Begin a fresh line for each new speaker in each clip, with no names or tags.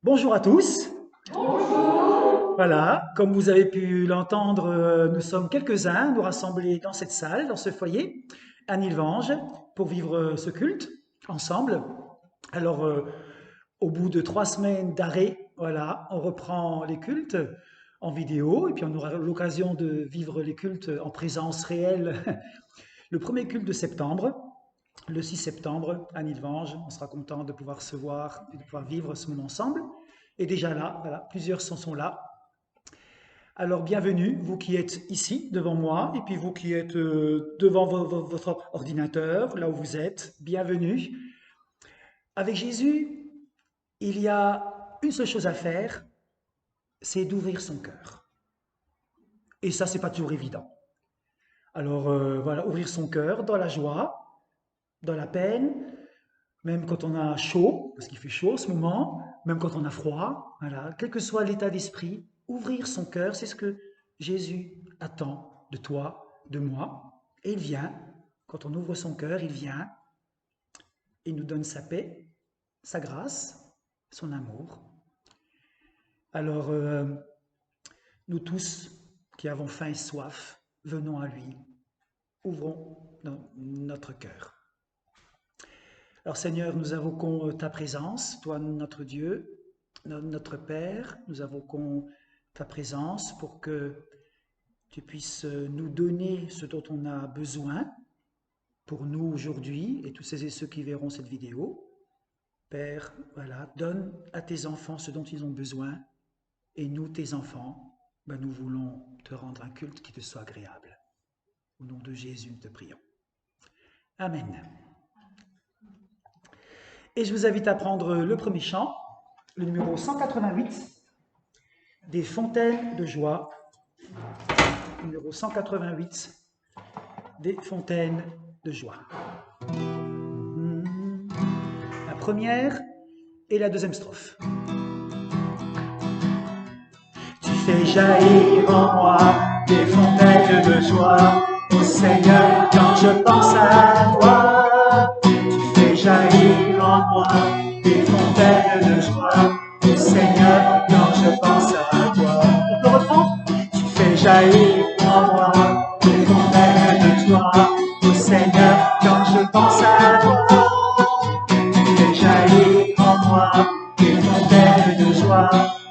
Bonjour à tous. Voilà, comme vous avez pu l'entendre, nous sommes quelques-uns nous rassembler dans cette salle, dans ce foyer, à Nilvange, pour vivre ce culte ensemble. Alors, au bout de 3 semaines d'arrêt, voilà, on reprend les cultes en vidéo et puis on aura l'occasion de vivre les cultes en présence réelle le premier culte de septembre, le 6 septembre à Nilvange. On sera content de pouvoir se voir et de pouvoir vivre ce moment ensemble. Et déjà là, voilà, plusieurs sont là. Alors bienvenue, vous qui êtes ici devant moi, et puis vous qui êtes devant votre ordinateur, là où vous êtes, bienvenue. Avec Jésus, il y a une seule chose à faire, c'est d'ouvrir son cœur. Et ça, c'est pas toujours évident. Alors voilà, ouvrir son cœur dans la joie, dans la peine, même quand on a chaud, parce qu'il fait chaud en ce moment, même quand on a froid, voilà, quel que soit l'état d'esprit, ouvrir son cœur, c'est ce que Jésus attend de toi, de moi. Et il vient, quand on ouvre son cœur, il vient, il nous donne sa paix, sa grâce, son amour. Alors, nous tous qui avons faim et soif, venons à lui, ouvrons notre cœur. Alors Seigneur, nous invoquons ta présence, toi notre Dieu, notre Père, nous invoquons ta présence pour que tu puisses nous donner ce dont on a besoin pour nous aujourd'hui et tous celles et ceux qui verront cette vidéo. Père, voilà, donne à tes enfants ce dont ils ont besoin et nous, tes enfants, nous voulons te rendre un culte qui te soit agréable. Au nom de Jésus, nous te prions. Amen. Et je vous invite à prendre le premier chant, le numéro 188, des fontaines de joie. Numéro 188, des fontaines de joie. La première et la deuxième strophe. Tu fais jaillir en moi des fontaines de joie, ô Seigneur, quand je pense à toi. Tu fais jaillir en moi des fontaines de joie, ô Seigneur, quand je pense à toi. On peut reprendre? Tu fais jaillir en moi des fontaines de joie, ô Seigneur, quand je pense à toi. Tu fais jaillir en moi des fontaines de joie,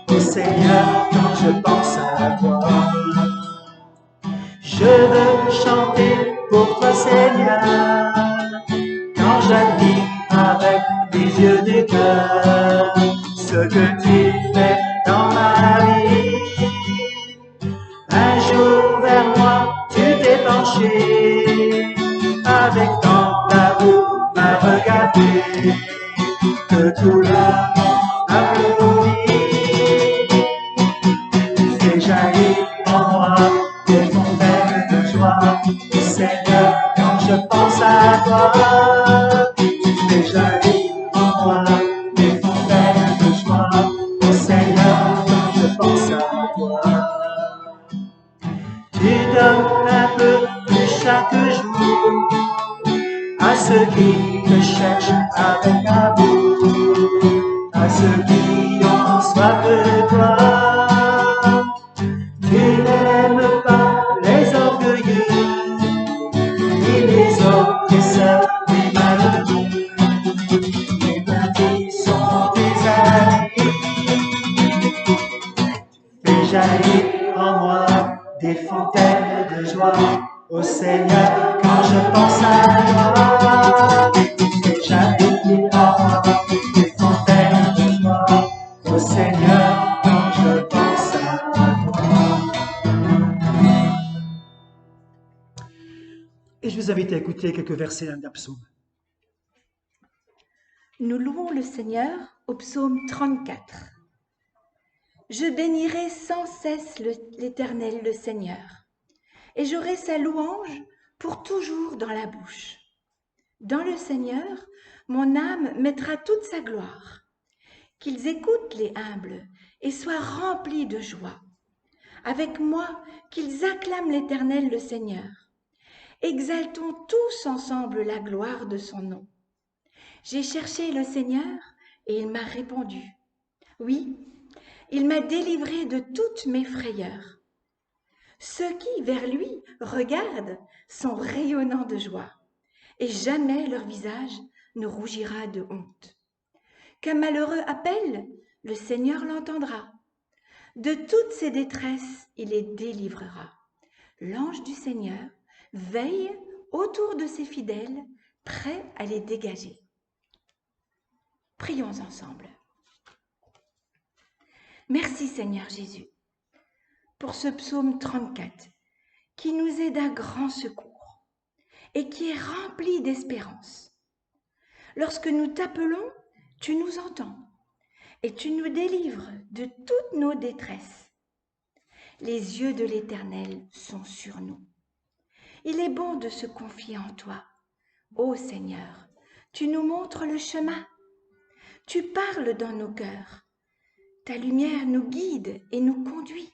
ô Seigneur, quand je pense à toi. Je veux chanter pour toi, Seigneur, quand j'admire avec les yeux du cœur ce que tu fais dans ma vie. Un jour vers moi, tu t'es penché, avec tant d'amour m'a regardé, que tout le monde applaudit. Tu fais jaillir en moi des fontaines de joie, ô Seigneur, quand je pense à toi. Tu fais jaillir en moi des fontaines de joie, ô Seigneur, quand je pense à toi. Tu donnes un peu plus chaque jour à ceux qui te cherchent avec amour, à ceux qui ont soif de toi. Tu n'aimes pas les orgueilleux, ni les oppresseurs, ni malheureux, les petits sont tes amis. Fais jaillir en moi des fontaines de joie, ô Seigneur, quand je pense à toi. Fais jaillir en moi des fontaines de joie, ô Seigneur, quand je pense à toi. Et je vous invite à écouter quelques versets d'un psaume.
Nous louons le Seigneur au psaume 34. Je bénirai sans cesse l'Éternel, le Seigneur, et j'aurai sa louange pour toujours dans la bouche. Dans le Seigneur, mon âme mettra toute sa gloire. Qu'ils écoutent les humbles et soient remplis de joie. Avec moi, qu'ils acclament l'Éternel, le Seigneur. Exaltons tous ensemble la gloire de son nom. J'ai cherché le Seigneur et il m'a répondu. Oui, il m'a délivré de toutes mes frayeurs. Ceux qui, vers lui, regardent sont rayonnants de joie, et jamais leur visage ne rougira de honte. Qu'un malheureux appelle, le Seigneur l'entendra. De toutes ses détresses, il les délivrera. L'ange du Seigneur veille autour de ses fidèles, prêt à les dégager. Prions ensemble. Merci Seigneur Jésus pour ce psaume 34 qui nous est d'un grand secours et qui est rempli d'espérance. Lorsque nous t'appelons, tu nous entends et tu nous délivres de toutes nos détresses. Les yeux de l'Éternel sont sur nous. Il est bon de se confier en toi. Ô Seigneur, tu nous montres le chemin. Tu parles dans nos cœurs. Ta lumière nous guide et nous conduit.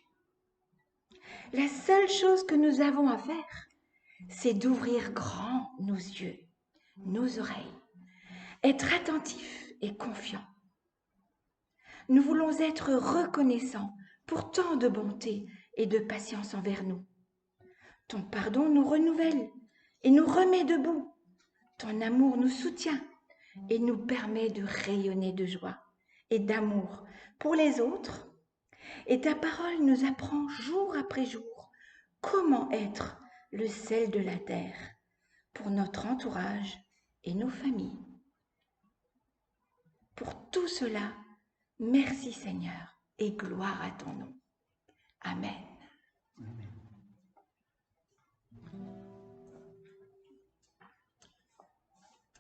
La seule chose que nous avons à faire, c'est d'ouvrir grand nos yeux, nos oreilles, être attentifs et confiants. Nous voulons être reconnaissants pour tant de bonté et de patience envers nous. Ton pardon nous renouvelle et nous remet debout. Ton amour nous soutient et nous permet de rayonner de joie et d'amour pour les autres. Et ta parole nous apprend jour après jour comment être le sel de la terre pour notre entourage et nos familles. Pour tout cela, merci Seigneur et gloire à ton nom. Amen.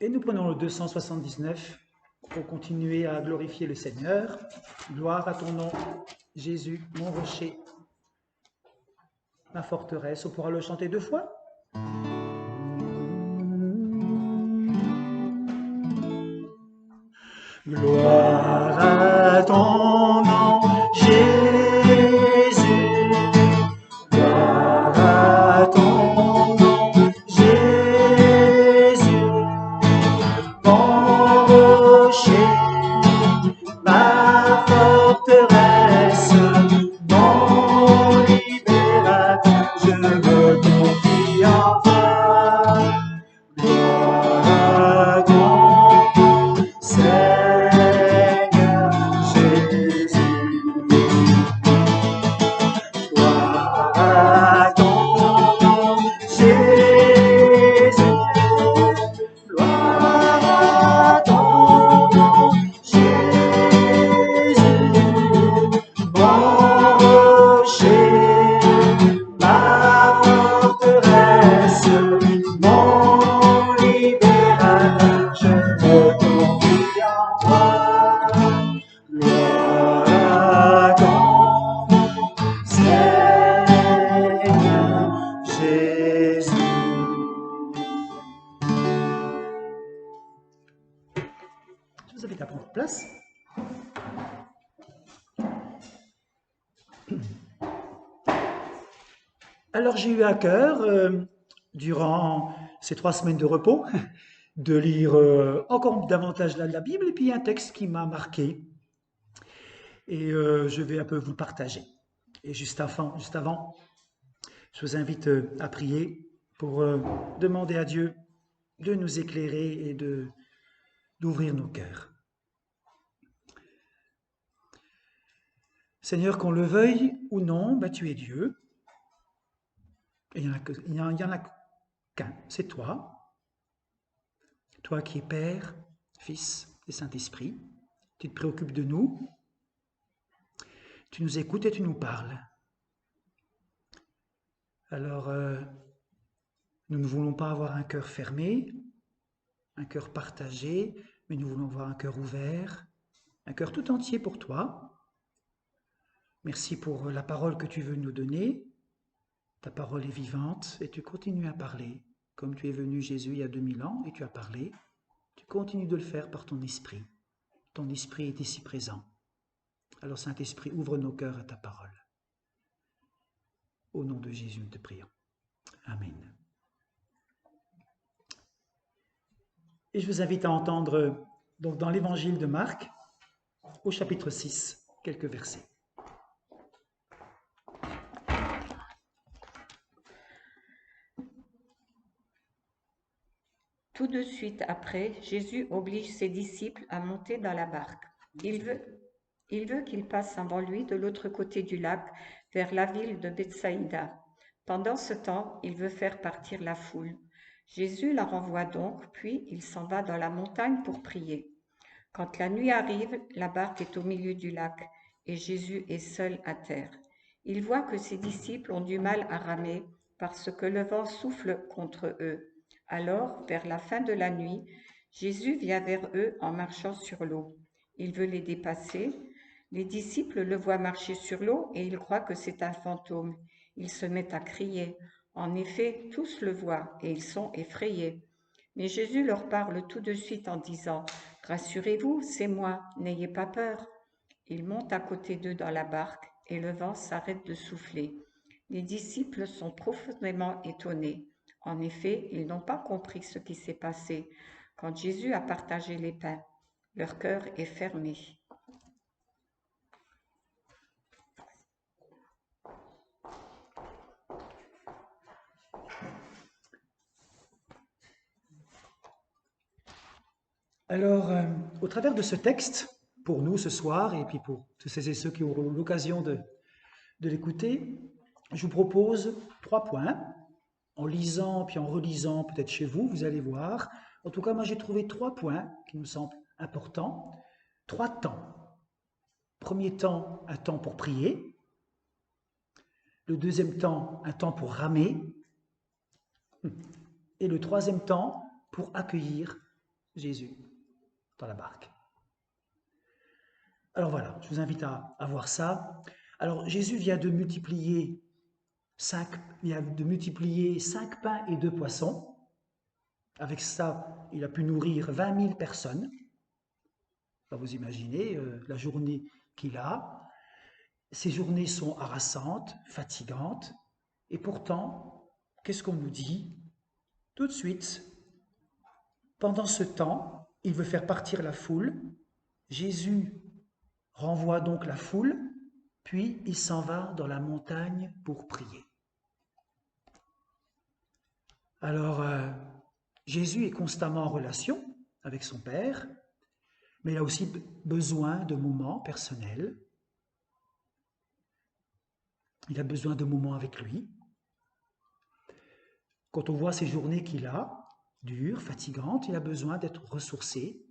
Et nous prenons le 279 pour continuer à glorifier le Seigneur. Gloire à ton nom, Jésus, mon rocher, ma forteresse. On pourra le chanter 2 fois. Gloire à ton nom, Jésus. Gloire à ton nom, Jésus. Mon rocher, ma forteresse, mon libérateur, je me confie en toi. Gloire à ton nom, Seigneur Jésus. Gloire à ton nom, Jésus. Gloire à ton nom, Jésus. Mon rocher, ma forteresse, mon libérateur, je me confie en toi. Gloire à ton nom, Seigneur Jésus. Je vous invite à prendre place. Alors j'ai eu à cœur, durant ces 3 semaines de repos, de lire encore davantage la Bible, et puis un texte qui m'a marqué. Et je vais un peu vous le partager. Et juste avant, je vous invite à prier pour demander à Dieu de nous éclairer et d'ouvrir nos cœurs. Seigneur, qu'on le veuille ou non, tu es Dieu. Et il n'y en a qu'un, c'est toi. Toi qui es Père, Fils et Saint-Esprit. Tu te préoccupes de nous. Tu nous écoutes et tu nous parles. Alors, nous ne voulons pas avoir un cœur fermé, un cœur partagé, mais nous voulons avoir un cœur ouvert, un cœur tout entier pour toi. Merci pour la parole que tu veux nous donner. Ta parole est vivante et tu continues à parler. Comme tu es venu, Jésus, il y a 2000 ans et tu as parlé, tu continues de le faire par ton esprit. Ton esprit est ici présent. Alors, Saint-Esprit, ouvre nos cœurs à ta parole. Au nom de Jésus, nous te prions. Amen. Et je vous invite à entendre donc dans l'évangile de Marc, au chapitre 6. quelques versets.
Tout de suite après, Jésus oblige ses disciples à monter dans la barque. Il veut qu'ils passent avant lui de l'autre côté du lac, vers la ville de Bethsaïda. Pendant ce temps, il veut faire partir la foule. Jésus la renvoie donc, puis il s'en va dans la montagne pour prier. Quand la nuit arrive, la barque est au milieu du lac et Jésus est seul à terre. Il voit que ses disciples ont du mal à ramer parce que le vent souffle contre eux. Alors, vers la fin de la nuit, Jésus vient vers eux en marchant sur l'eau. Il veut les dépasser. Les disciples le voient marcher sur l'eau et ils croient que c'est un fantôme. Ils se mettent à crier. En effet, tous le voient et ils sont effrayés. Mais Jésus leur parle tout de suite en disant « Rassurez-vous, c'est moi, n'ayez pas peur ». Il monte à côté d'eux dans la barque et le vent s'arrête de souffler. Les disciples sont profondément étonnés. En effet, ils n'ont pas compris ce qui s'est passé quand Jésus a partagé les pains. Leur cœur est fermé.
Alors, au travers de ce texte, pour nous ce soir, et puis pour tous ceux et ceux qui auront l'occasion de l'écouter, je vous propose 3 points. En lisant, puis en relisant, peut-être chez vous, vous allez voir. En tout cas, moi j'ai trouvé 3 points qui me semblent importants. 3 temps. Premier temps, un temps pour prier. Le deuxième temps, un temps pour ramer. Et le troisième temps, pour accueillir Jésus dans la barque. Alors voilà, je vous invite à voir ça. Alors Jésus vient de multiplier 5 pains et 2 poissons. Avec ça, il a pu nourrir 20 000 personnes. Vous imaginez la journée qu'il a. Ces journées sont harassantes, fatigantes. Et pourtant, qu'est-ce qu'on nous dit? Tout de suite, pendant ce temps, il veut faire partir la foule. Jésus renvoie donc la foule, puis il s'en va dans la montagne pour prier. Alors, Jésus est constamment en relation avec son Père, mais il a aussi besoin de moments personnels. Il a besoin de moments avec lui. Quand on voit ces journées qu'il a, dures, fatigantes, il a besoin d'être ressourcé.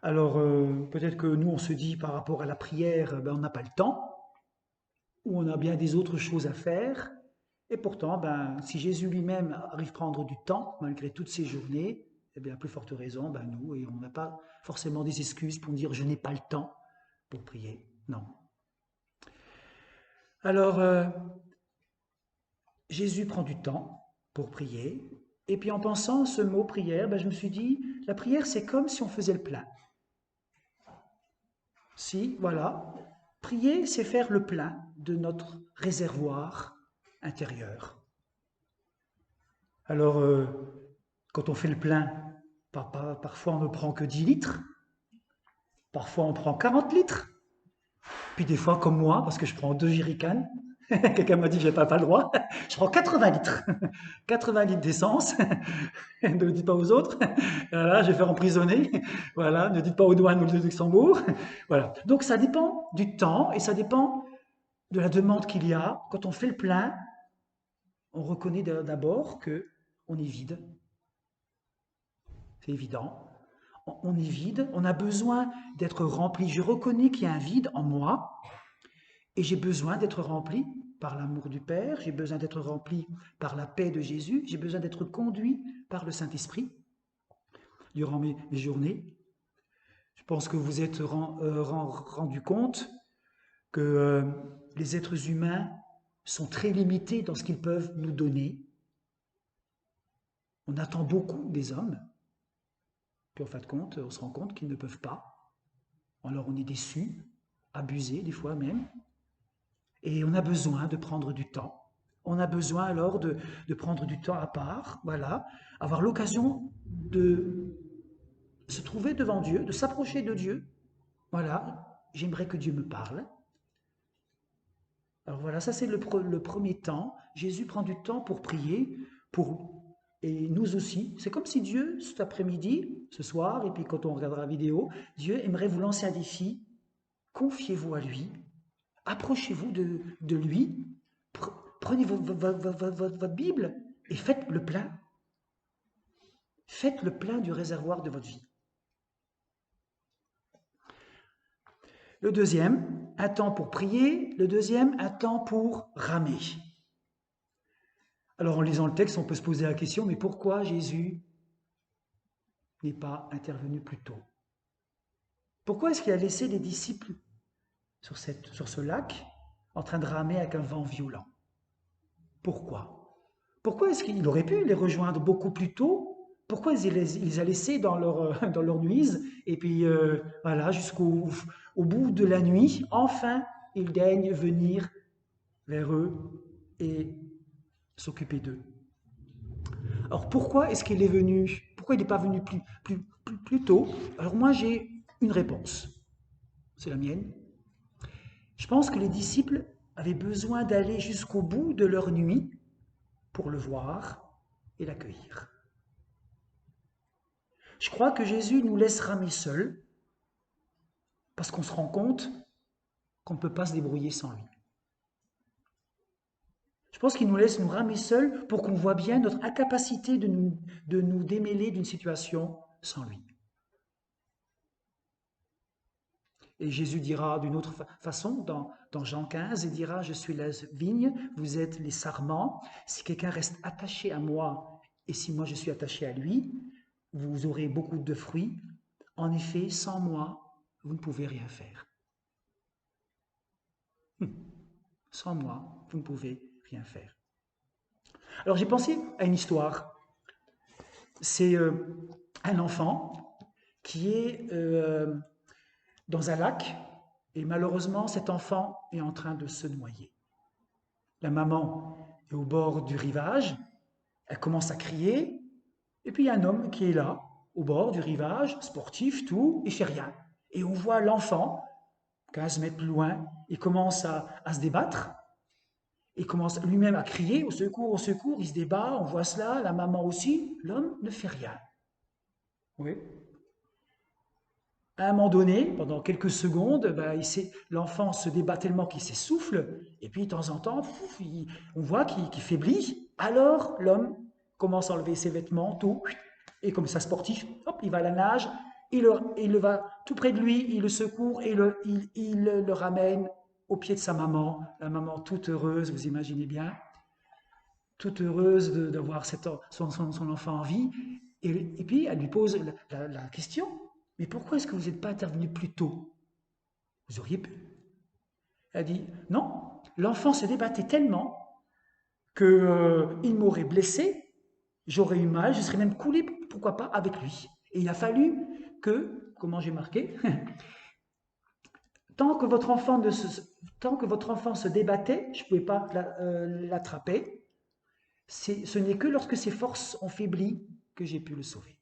Alors, peut-être que nous, on se dit par rapport à la prière, on n'a pas le temps, ou on a bien des autres choses à faire. Et pourtant, si Jésus lui-même arrive à prendre du temps, malgré toutes ces journées, eh bien, à plus forte raison, nous, et on n'a pas forcément des excuses pour dire « je n'ai pas le temps pour prier ». Non. Alors, Jésus prend du temps pour prier, et puis en pensant ce mot prière, je me suis dit, la prière c'est comme si on faisait le plein. Si, voilà, prier c'est faire le plein de notre réservoir intérieur. Alors, quand on fait le plein, parfois on ne prend que 10 litres, parfois on prend 40 litres, puis des fois comme moi, parce que je prends 2 jerrycans, quelqu'un m'a dit que je n'avais pas le droit, je prends 80 litres, 80 litres d'essence, ne le dites pas aux autres, voilà, je vais faire emprisonner, voilà, ne dites pas aux douanes ou de Luxembourg, voilà. Donc ça dépend du temps et ça dépend de la demande qu'il y a. Quand on fait le plein, on reconnaît d'abord qu'on est vide, c'est évident, on est vide, on a besoin d'être rempli, je reconnais qu'il y a un vide en moi, et j'ai besoin d'être rempli par l'amour du Père, j'ai besoin d'être rempli par la paix de Jésus, j'ai besoin d'être conduit par le Saint-Esprit durant mes journées. Je pense que vous êtes rendu compte que les êtres humains sont très limités dans ce qu'ils peuvent nous donner. On attend beaucoup des hommes, puis en fin de compte, on se rend compte qu'ils ne peuvent pas. Alors on est déçu, abusé des fois même. Et on a besoin de prendre du temps. On a besoin alors de prendre du temps à part, voilà, avoir l'occasion de se trouver devant Dieu, de s'approcher de Dieu, voilà, j'aimerais que Dieu me parle. Alors voilà, ça c'est le premier temps. Jésus prend du temps pour prier, et nous aussi. C'est comme si Dieu, cet après-midi, ce soir, et puis quand on regardera la vidéo, Dieu aimerait vous lancer un défi. Confiez-vous à lui, approchez-vous de lui, prenez votre Bible et faites le plein. Faites le plein du réservoir de votre vie. Le deuxième, un temps pour prier. Le deuxième, un temps pour ramer. Alors en lisant le texte, on peut se poser la question, mais pourquoi Jésus n'est pas intervenu plus tôt? Pourquoi est-ce qu'il a laissé les disciples sur ce lac en train de ramer avec un vent violent? Pourquoi? Pourquoi est-ce qu'il aurait pu les rejoindre beaucoup plus tôt? Pourquoi il les a laissés dans leur nuise? Et puis voilà, jusqu'au bout de la nuit, enfin, il daigne venir vers eux et s'occuper d'eux. Alors pourquoi est-ce qu'il est venu? Pourquoi il n'est pas venu plus tôt? Alors moi j'ai une réponse. C'est la mienne. Je pense que les disciples avaient besoin d'aller jusqu'au bout de leur nuit pour le voir et l'accueillir. Je crois que Jésus nous laisse ramer seuls parce qu'on se rend compte qu'on ne peut pas se débrouiller sans lui. Je pense qu'il nous laisse nous ramer seuls pour qu'on voit bien notre incapacité de nous démêler d'une situation sans lui. Et Jésus dira d'une autre façon, dans Jean 15, il dira « Je suis la vigne, vous êtes les sarments. Si quelqu'un reste attaché à moi, et si moi je suis attaché à lui, vous aurez beaucoup de fruits. En effet, sans moi, vous ne pouvez rien faire. » Sans moi, vous ne pouvez rien faire. Alors j'ai pensé à une histoire. C'est un enfant qui est dans un lac et malheureusement cet enfant est en train de se noyer. La maman est au bord du rivage, elle commence à crier et puis il y a un homme qui est là, au bord du rivage, sportif, tout, il fait rien. Et on voit l'enfant, 15 mètres plus loin, il commence à se débattre. Il commence lui-même à crier au secours, il se débat, on voit cela, la maman aussi, l'homme ne fait rien. Oui. À un moment donné, pendant quelques secondes, l'enfant se débat tellement qu'il s'essouffle, et puis de temps en temps, on voit qu'il faiblit. Alors l'homme commence à enlever ses vêtements, tout, et comme ça sportif, hop, il va à la nage, il le va tout près de lui, il le secourt et il le ramène au pied de sa maman, la maman toute heureuse, vous imaginez bien, toute heureuse d'avoir son enfant en vie, et puis elle lui pose la question, mais pourquoi est-ce que vous n'êtes pas intervenu plus tôt? Vous auriez pu. Elle dit, non, l'enfant se débattait tellement qu'il m'aurait blessé, j'aurais eu mal, je serais même coulé, pourquoi pas, avec lui. Et il a fallu que, comment j'ai marqué, tant que votre enfant se débattait, je ne pouvais pas l'attraper. Ce n'est que lorsque ses forces ont faibli que j'ai pu le sauver.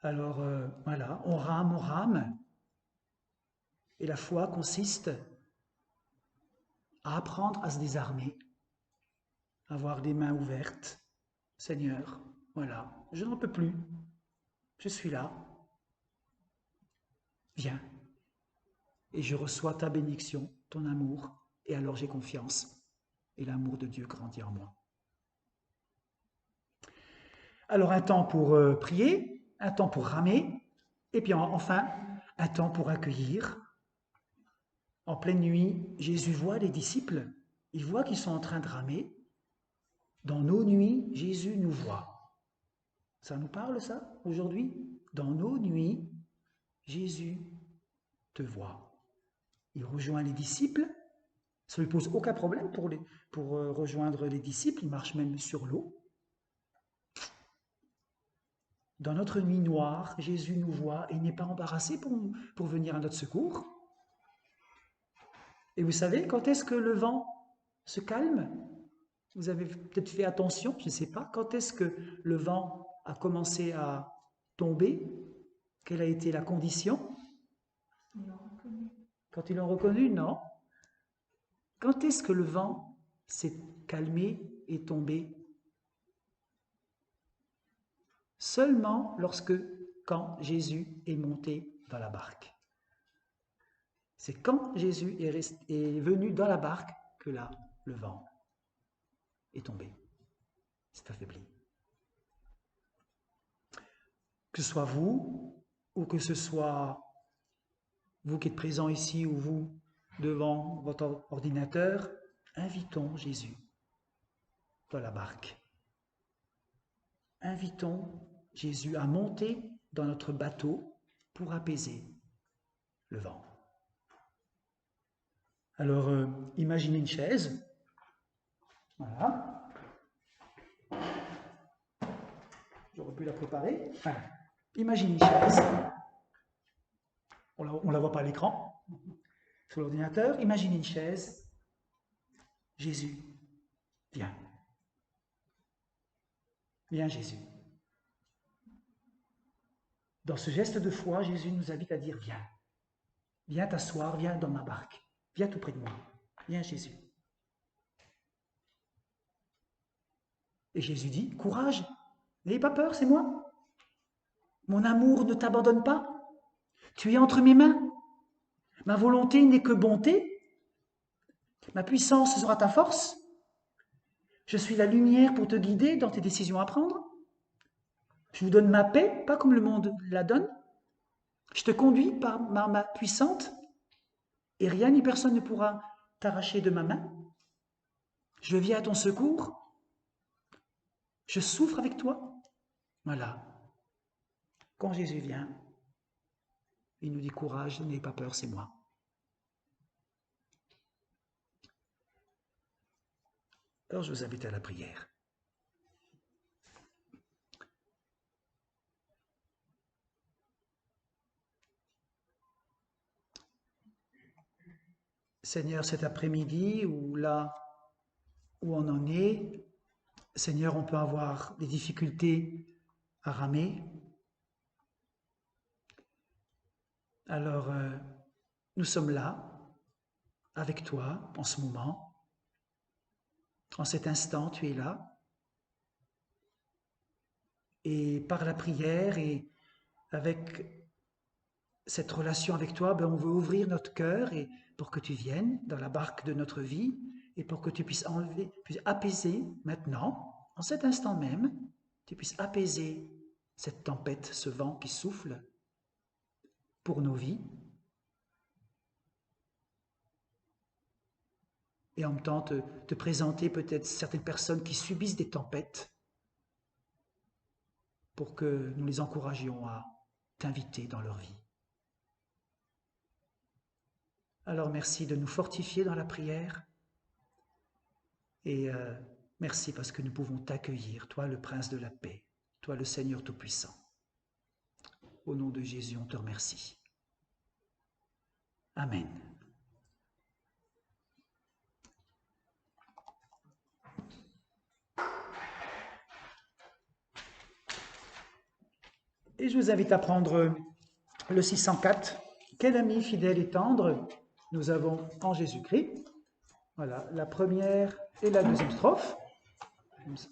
Alors voilà, on rame. Et la foi consiste à apprendre à se désarmer, à avoir des mains ouvertes. Seigneur, voilà, je n'en peux plus. Je suis là. Viens. Et je reçois ta bénédiction, ton amour, et alors j'ai confiance. Et l'amour de Dieu grandit en moi. Alors un temps pour prier, un temps pour ramer, et puis enfin un temps pour accueillir. En pleine nuit, Jésus voit les disciples, il voit qu'ils sont en train de ramer. Dans nos nuits, Jésus nous voit. Ça nous parle ça aujourd'hui? Dans nos nuits, Jésus te voit. Il rejoint les disciples. Ça ne lui pose aucun problème pour rejoindre les disciples. Il marche même sur l'eau. Dans notre nuit noire, Jésus nous voit et il n'est pas embarrassé pour venir à notre secours. Et vous savez, quand est-ce que le vent se calme? Vous avez peut-être fait attention, je ne sais pas. Quand est-ce que le vent a commencé à tomber? Quelle a été la condition? Quand ils l'ont reconnu, non. Quand est-ce que le vent s'est calmé et tombé? Seulement quand Jésus est monté dans la barque. C'est quand Jésus est venu dans la barque que là, le vent est tombé, s'est affaibli. Que ce soit vous, ou que ce soit vous qui êtes présents ici, ou vous devant votre ordinateur, invitons Jésus dans la barque. Invitons Jésus à monter dans notre bateau pour apaiser le vent. Alors, imaginez une chaise. Voilà. J'aurais pu la préparer. Voilà. Imaginez une chaise. On ne la voit pas à l'écran, sur l'ordinateur. Imaginez une chaise. Jésus, viens. Viens, Jésus. Dans ce geste de foi, Jésus nous invite à dire viens. Viens t'asseoir, viens dans ma barque. Viens tout près de moi. Viens, Jésus. Et Jésus dit, courage, n'ayez pas peur, c'est moi. Mon amour ne t'abandonne pas. Tu es entre mes mains. Ma volonté n'est que bonté. Ma puissance sera ta force. Je suis la lumière pour te guider dans tes décisions à prendre. Je vous donne ma paix, pas comme le monde la donne. Je te conduis par ma main puissante et rien ni personne ne pourra t'arracher de ma main. Je viens à ton secours. Je souffre avec toi. Voilà. Quand Jésus vient, il nous dit courage, n'ayez pas peur, c'est moi. Alors je vous invite à la prière. Seigneur, cet après-midi, ou là où on en est, Seigneur, on peut avoir des difficultés à ramer. Alors, nous sommes là, avec toi, en ce moment. En cet instant, tu es là. Et par la prière et avec cette relation avec toi, on veut ouvrir notre cœur et pour que tu viennes dans la barque de notre vie et pour que tu puisses apaiser maintenant, en cet instant même, tu puisses apaiser cette tempête, ce vent qui souffle pour nos vies. Et en même temps te présenter peut-être certaines personnes qui subissent des tempêtes pour que nous les encouragions à t'inviter dans leur vie. Alors merci de nous fortifier dans la prière et merci parce que nous pouvons t'accueillir, toi le Prince de la paix, toi le Seigneur Tout-Puissant. Au nom de Jésus, on te remercie. Amen. Et je vous invite à prendre le 604. Quel ami fidèle et tendre nous avons en Jésus-Christ. Voilà, la première et la deuxième strophe. Comme ça.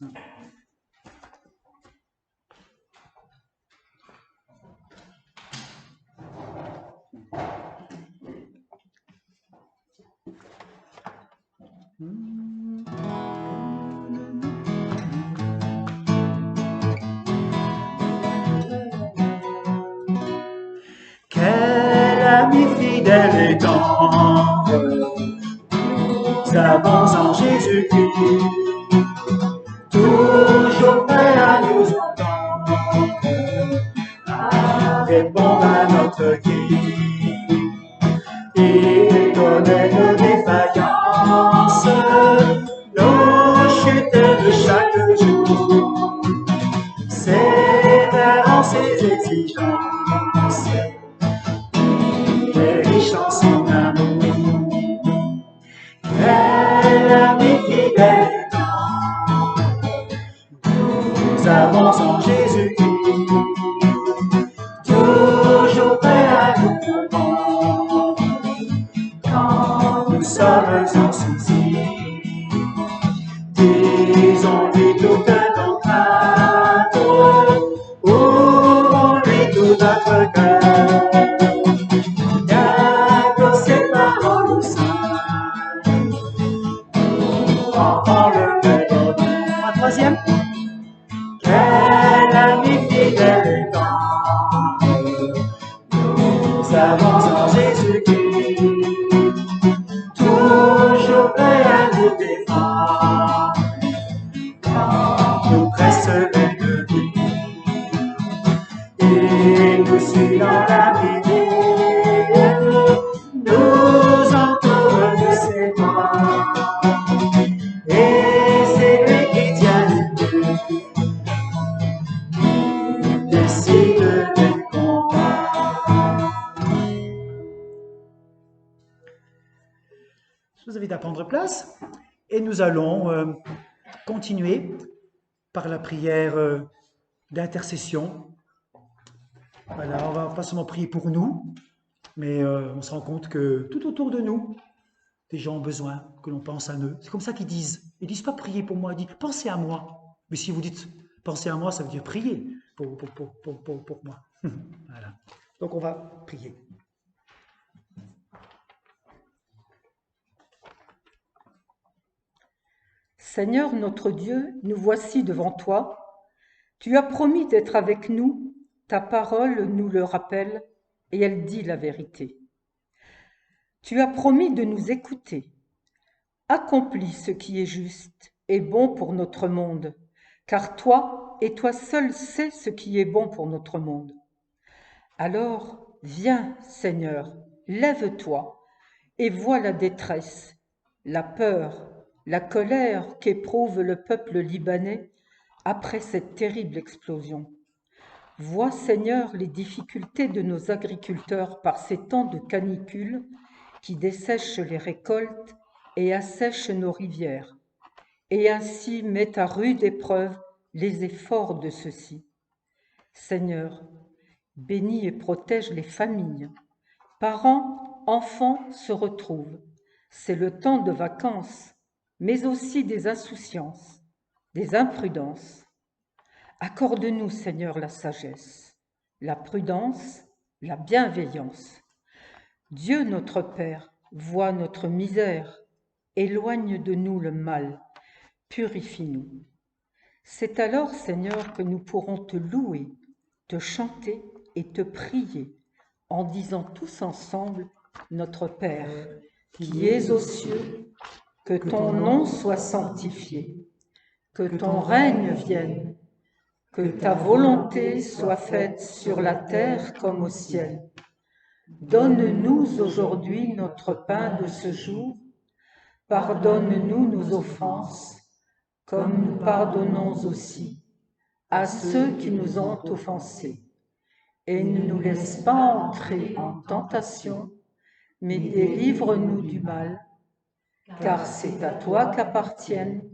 Quel ami fidèle et tendre nous avons en Jésus-Christ, toujours prêt à nous entendre, à répondre à notre cri. Il connaît nos défaillances, nos chutes de chaque jour, sévère en ses exigences, il est riche en son amour. Quel ami fidèle nous avons en Jésus-Christ, sans souci. Disons-lui toute nos craintes, ouvrons-lui tout notre cœur. Rien que ces paroles sages, enfants le mélodie. Un troisième. Quel ami fidèle et tendre, nous avons en Jésus-Christ, toujours prêt à nous défendre, quand nous presse l'ennemi. Il nous suit dans la vie, nous entoure de ses bras, et c'est lui qui tient les deux. Décide du combat. Je vous invite à prendre place et nous allons continuer par la prière d'intercession. Voilà, on va pas seulement prier pour nous, mais on se rend compte que tout autour de nous, des gens ont besoin que l'on pense à eux. C'est comme ça qu'ils disent. Ils disent pas prier pour moi, ils disent pensez à moi. Mais si vous dites pensez à moi, ça veut dire prier pour moi. Voilà. Donc on va prier.
Seigneur notre Dieu, nous voici devant toi. Tu as promis d'être avec nous, ta parole nous le rappelle et elle dit la vérité. Tu as promis de nous écouter. Accomplis ce qui est juste et bon pour notre monde, car toi et toi seul sais ce qui est bon pour notre monde. Alors, viens, Seigneur, lève-toi et vois la détresse, la peur, la colère qu'éprouve le peuple libanais après cette terrible explosion. Vois, Seigneur, les difficultés de nos agriculteurs par ces temps de canicule qui dessèchent les récoltes et assèchent nos rivières, et ainsi met à rude épreuve les efforts de ceux-ci. Seigneur, bénis et protège les familles. Parents, enfants se retrouvent. C'est le temps de vacances, mais aussi des insouciances, des imprudences. Accorde-nous, Seigneur, la sagesse, la prudence, la bienveillance. Dieu notre Père voit notre misère, éloigne de nous le mal, purifie-nous. C'est alors, Seigneur, que nous pourrons te louer, te chanter et te prier, en disant tous ensemble, Notre Père, qui es aux cieux, que ton nom soit sanctifié, que ton règne vienne, que ta volonté soit faite sur la terre comme au ciel. Donne-nous aujourd'hui notre pain de ce jour. Pardonne-nous nos offenses, comme nous pardonnons aussi à ceux qui nous ont offensés. Et ne nous laisse pas entrer en tentation, mais délivre-nous du mal, car c'est à toi qu'appartiennent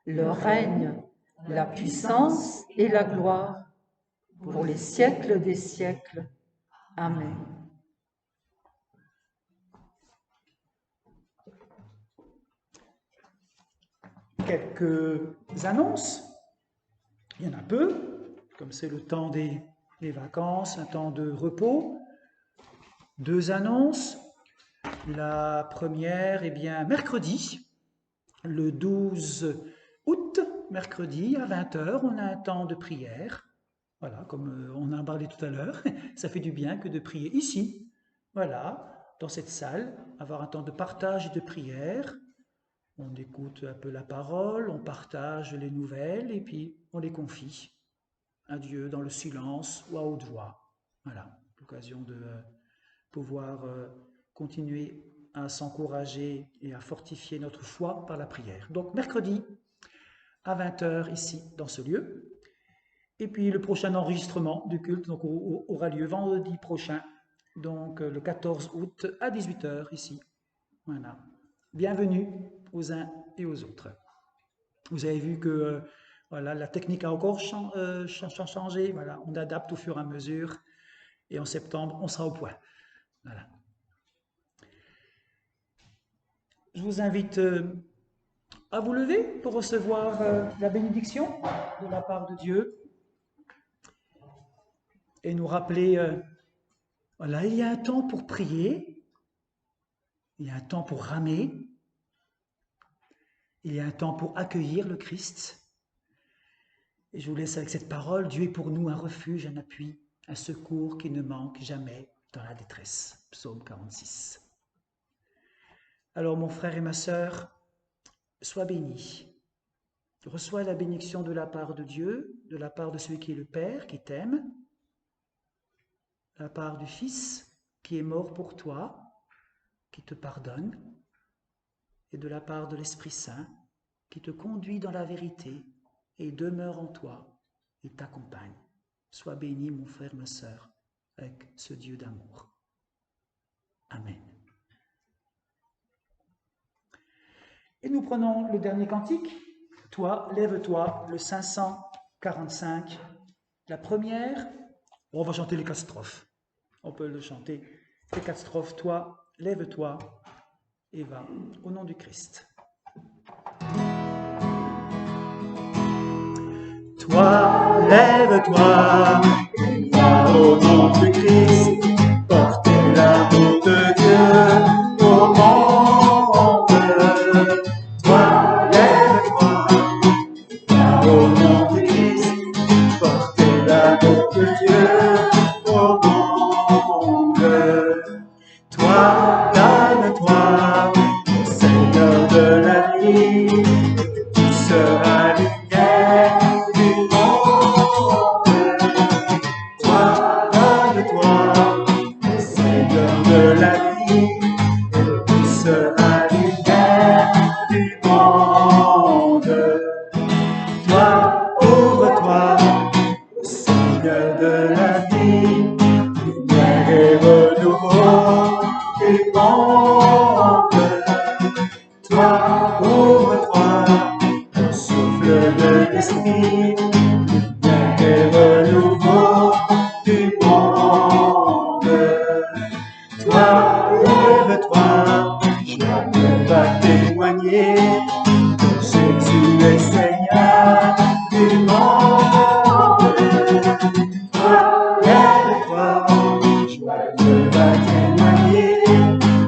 le règne, la puissance et la gloire, pour les siècles des siècles. Amen.
Quelques annonces. Il y en a peu, comme c'est le temps des vacances, un temps de repos. 2 annonces. La première, eh bien, mercredi, le 12 août, mercredi à 20h, on a un temps de prière. Voilà, comme on en a parlé tout à l'heure, ça fait du bien que de prier ici, voilà, dans cette salle, avoir un temps de partage et de prière. On écoute un peu la parole, on partage les nouvelles et puis on les confie à Dieu dans le silence ou à haute voix. Voilà, l'occasion de pouvoir continuer à s'encourager et à fortifier notre foi par la prière. Donc mercredi à 20h ici dans ce lieu. Et puis le prochain enregistrement du culte donc, aura lieu vendredi prochain, donc le 14 août à 18h ici. Voilà. Bienvenue aux uns et aux autres. Vous avez vu que voilà, la technique a encore changé. Voilà, on adapte au fur et à mesure. Et en septembre, on sera au point. Voilà. je vous invite à vous lever pour recevoir la bénédiction de la part de Dieu et nous rappeler, voilà, il y a un temps pour prier, il y a un temps pour ramer, il y a un temps pour accueillir le Christ. Et je vous laisse avec cette parole, Dieu est pour nous un refuge, un appui, un secours qui ne manque jamais dans la détresse. Psaume 46. Alors mon frère et ma sœur, sois béni. Reçois la bénédiction de la part de Dieu, de la part de celui qui est le Père, qui t'aime, de la part du Fils, qui est mort pour toi, qui te pardonne, et de la part de l'Esprit Saint, qui te conduit dans la vérité et demeure en toi et t'accompagne. Sois béni, mon frère, ma sœur, avec ce Dieu d'amour. Amen. Et nous prenons le dernier cantique. Toi, lève-toi, le 545, la première. On va chanter les 4 strophes. On peut le chanter. Les 4 strophes. Toi, lève-toi et va au nom du Christ. Toi, lève-toi et va au nom du Christ. Porter l'amour de Dieu au monde. Toi, lève-toi, va au nom du Christ. Porter l'amour de Dieu au monde. Toi, donne-toi au Seigneur de la vie, tu seras lumière du monde. Toi, donne-toi au Seigneur de la vie, tu seras lumière du monde. Toi, ouvre-toi au Seigneur de la vie, lumière et renouveau du monde. Toi, ouvre-toi au souffle de l'esprit, lumière et renouveau du monde. Toi, lève-toi, chacun va témoigner que Jésus est Seigneur du monde. Toi, lève-toi, chacun va témoigner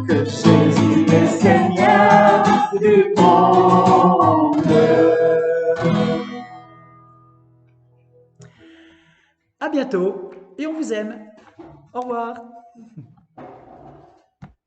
que Jésus est Seigneur du monde. À bientôt et on vous aime. Au revoir.